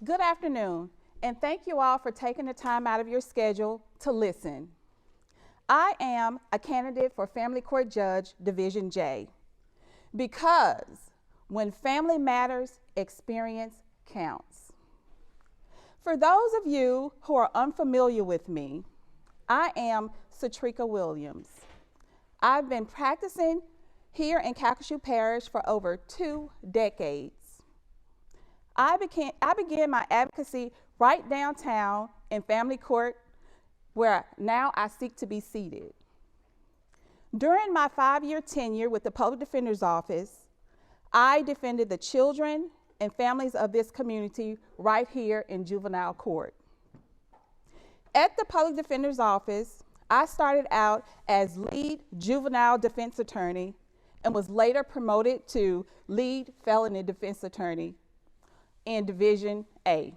Good afternoon, and thank you all for taking the time out of your schedule to listen. I am a candidate for Family Court Judge Division J because when family matters, experience counts. For those of you who are unfamiliar with me, I am Satrica Williams. I've been practicing here in Calcasieu Parish for over 2 decades. I began my advocacy right downtown in Family Court, where now I seek to be seated. During my 5-year tenure with the Public Defender's Office, I defended the children and families of this community right here in juvenile court. At the Public Defender's Office, I started out as lead juvenile defense attorney and was later promoted to lead felony defense attorney in Division A.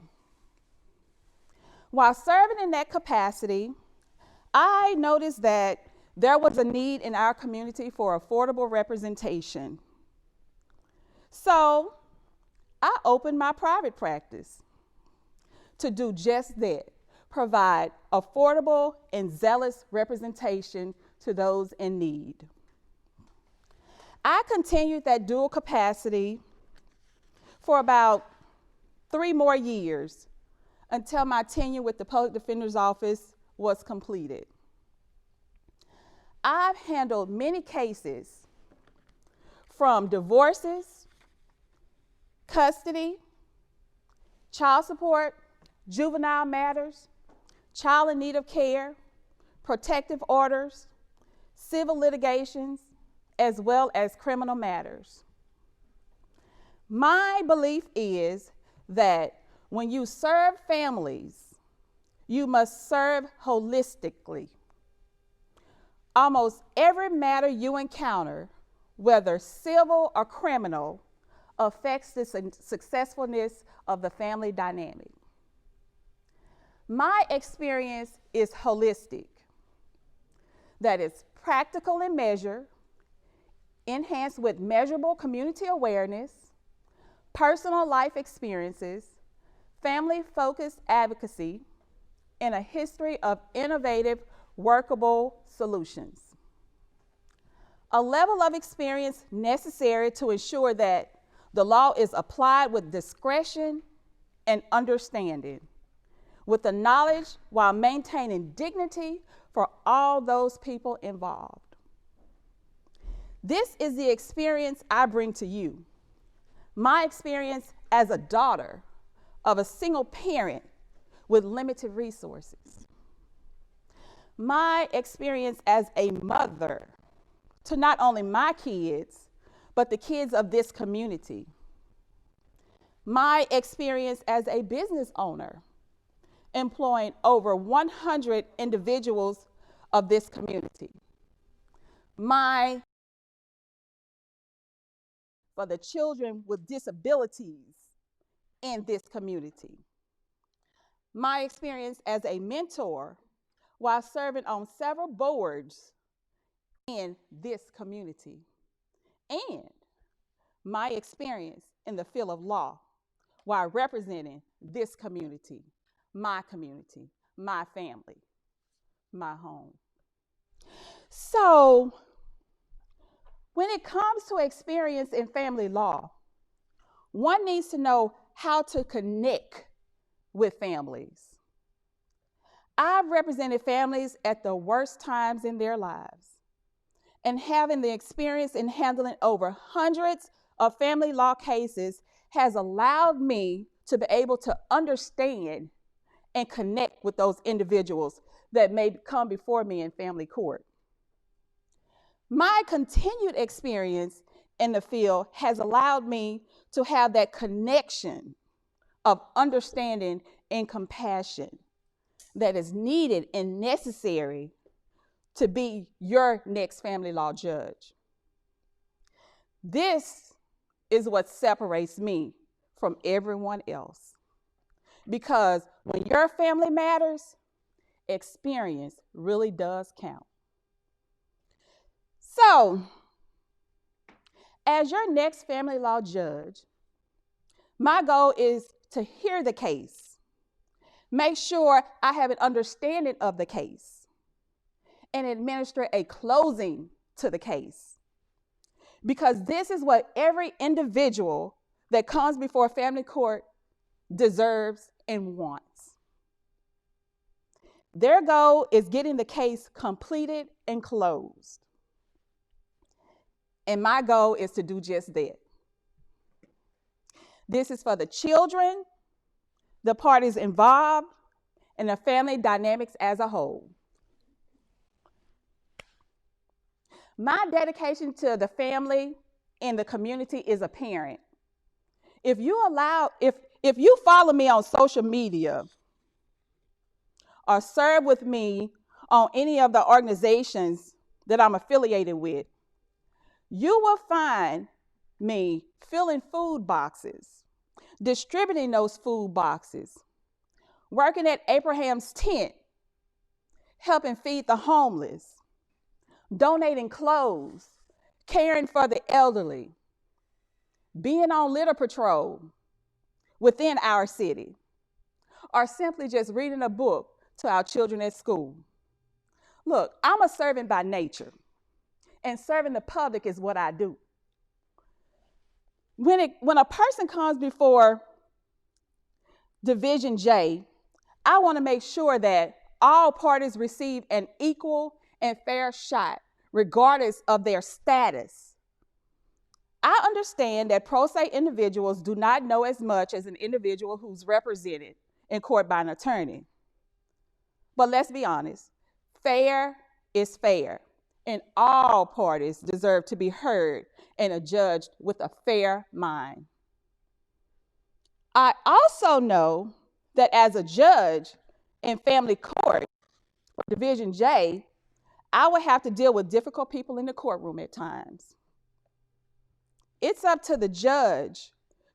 While serving in that capacity, I noticed that there was a need in our community for affordable representation. So I opened my private practice to do just that, provide affordable and zealous representation to those in need. I continued that dual capacity for about 3 more years until my tenure with the Public Defender's Office was completed. I've handled many cases from divorces, custody, child support, juvenile matters, child in need of care, protective orders, civil litigations, as well as criminal matters. My belief is that when you serve families, you must serve holistically. Almost every matter you encounter, whether civil or criminal, affects the successfulness of the family dynamic. My experience is holistic. That is practical in measure, enhanced with measurable community awareness, personal life experiences, family-focused advocacy, and a history of innovative, workable solutions. A level of experience necessary to ensure that the law is applied with discretion and understanding, with the knowledge while maintaining dignity for all those people involved. This is the experience I bring to you. My experience as a daughter of a single parent with limited resources. My experience as a mother to not only my kids, but the kids of this community. My experience as a business owner, employing over 100 individuals of this community. For the children with disabilities in this community. My experience as a mentor while serving on several boards in this community. And my experience in the field of law while representing this community, my family, my home. So, when it comes to experience in family law, one needs to know how to connect with families. I've represented families at the worst times in their lives, and having the experience in handling over hundreds of family law cases has allowed me to be able to understand and connect with those individuals that may come before me in family court. My continued experience in the field has allowed me to have that connection of understanding and compassion that is needed and necessary to be your next family law judge. This is what separates me from everyone else. Because when your family matters, experience really does count. So, as your next family law judge, my goal is to hear the case, make sure I have an understanding of the case, and administer a closing to the case. Because this is what every individual that comes before family court deserves and wants. Their goal is getting the case completed and closed. And my goal is to do just that. This is for the children, the parties involved, and the family dynamics as a whole. My dedication to the family and the community is apparent. If you follow me on social media or serve with me on any of the organizations that I'm affiliated with, you will find me filling food boxes, distributing those food boxes, working at Abraham's tent, helping feed the homeless, donating clothes, caring for the elderly, being on litter patrol within our city, or simply just reading a book to our children at school. Look, I'm a servant by nature, and serving the public is what I do. When a person comes before Division J, I want to make sure that all parties receive an equal and fair shot, regardless of their status. I understand that pro se individuals do not know as much as an individual who's represented in court by an attorney. But let's be honest, fair is fair, and all parties deserve to be heard and adjudged with a fair mind. I also know that as a judge in family court for Division J, I would have to deal with difficult people in the courtroom at times. It's up to the judge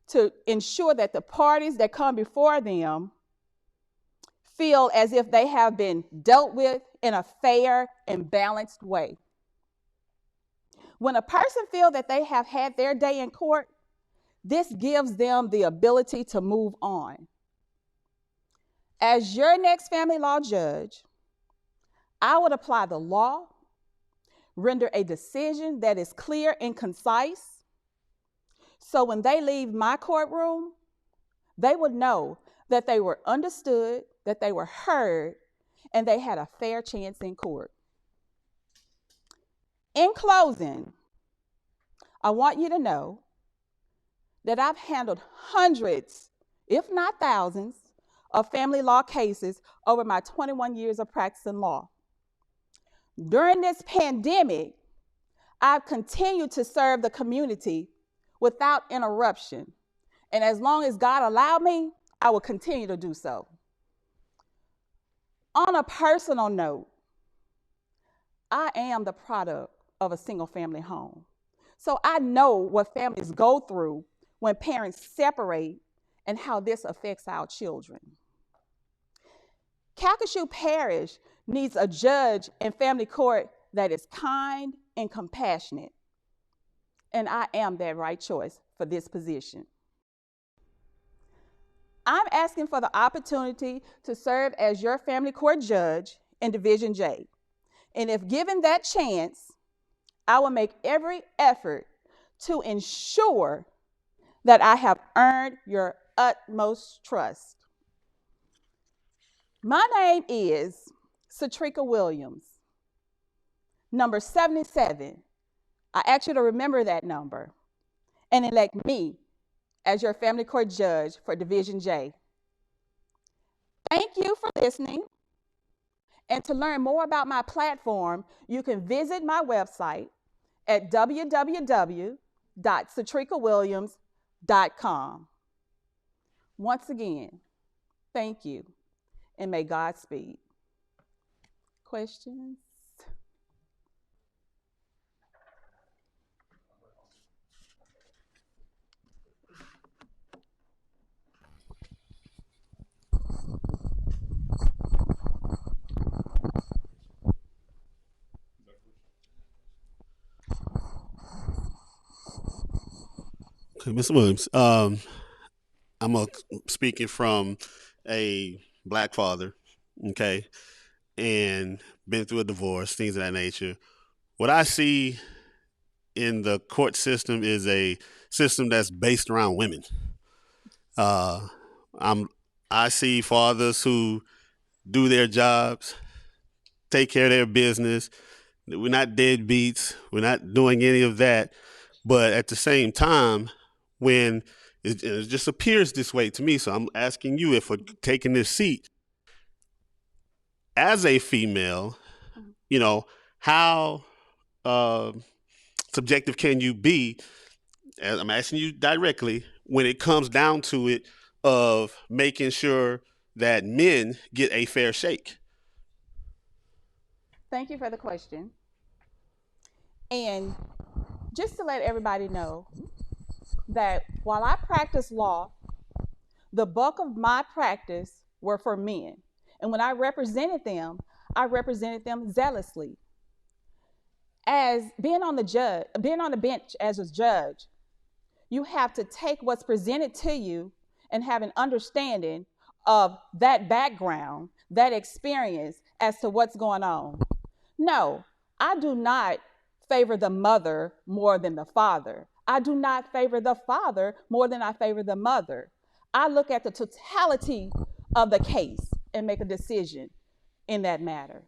to ensure that the parties that come before them feel as if they have been dealt with in a fair and balanced way. When a person feels that they have had their day in court, this gives them the ability to move on. As your next family law judge, I would apply the law, render a decision that is clear and concise, so when they leave my courtroom, they would know that they were understood, that they were heard, and they had a fair chance in court. In closing, I want you to know that I've handled hundreds, if not thousands, of family law cases over my 21 years of practicing law. During this pandemic, I've continued to serve the community without interruption. And as long as God allowed me, I will continue to do so. On a personal note, I am the product of a single family home. So I know what families go through when parents separate and how this affects our children. Calcasieu Parish needs a judge in family court that is kind and compassionate. And I am that right choice for this position. I'm asking for the opportunity to serve as your family court judge in Division J. And if given that chance, I will make every effort to ensure that I have earned your utmost trust. My name is Satrica Williams, number 77. I ask you to remember that number and elect me as your family court judge for Division J. Thank you for listening. And to learn more about my platform, you can visit my website at www.satricawilliams.com. Once again, thank you, and may God speed. Questions? Okay, Ms. Williams, speaking from a black father, okay, and been through a divorce, things of that nature. What I see in the court system is a system that's based around women. Uh, I'm I see fathers who do their jobs, take care of their business. We're not deadbeats. We're not doing any of that. But at the same time, when it just appears this way to me, so I'm asking you, if we're taking this seat as a female, you know, how uh, subjective can you be? As I'm asking you directly, when it comes down to it, of making sure that men get a fair shake. Thank you for the question. And just to let everybody know that while I practice law, the bulk of my practice were for men. And when I represented them zealously. As being on the bench as a judge, you have to take what's presented to you and have an understanding of that background, that experience as to what's going on. No, I do not favor the mother more than the father. I do not favor the father more than I favor the mother. I look at the totality of the case and make a decision in that matter.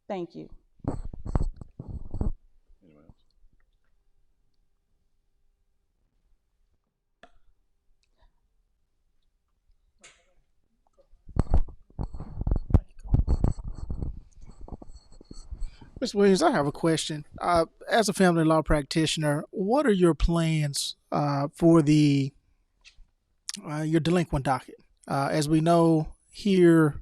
Thank you. Ms. Williams, I have a question. As a family law practitioner, what are your plans for the your delinquent docket? As we know here,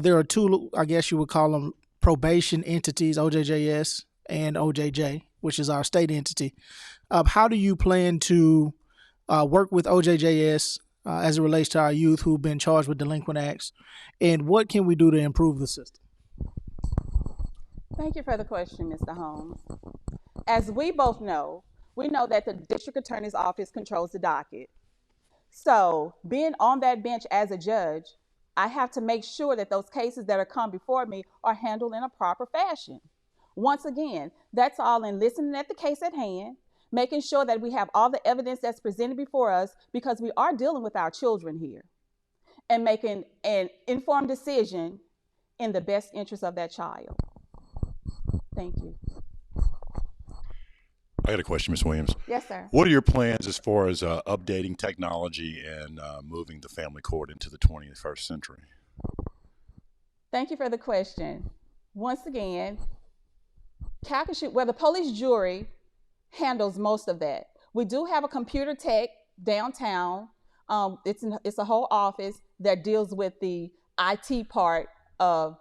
there are two, I guess you would call them probation entities, OJJS and OJJ, which is our state entity. How do you plan to work with OJJS as it relates to our youth who've been charged with delinquent acts? And what can we do to improve the system? Thank you for the question, Mr. Holmes. As we both know, we know that the district attorney's office controls the docket. So, being on that bench as a judge, I have to make sure that those cases that are come before me are handled in a proper fashion. Once again, that's all in listening at the case at hand, making sure that we have all the evidence that's presented before us, because we are dealing with our children here, and making an informed decision in the best interest of that child. Thank you. I got a question, Ms. Williams. Yes, sir. What are your plans as far as updating technology and moving the family court into the 21st century? Thank you for the question. Once again, the police jury handles most of that. We do have a computer tech downtown. It's a whole office that deals with the IT part of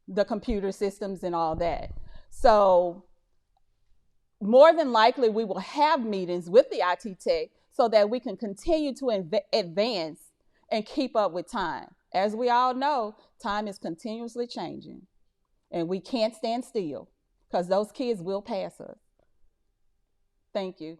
the computer systems and all that. So more than likely, we will have meetings with the IT tech so that we can continue to advance and keep up with time. As we all know, time is continuously changing, and we can't stand still because those kids will pass us. Thank you.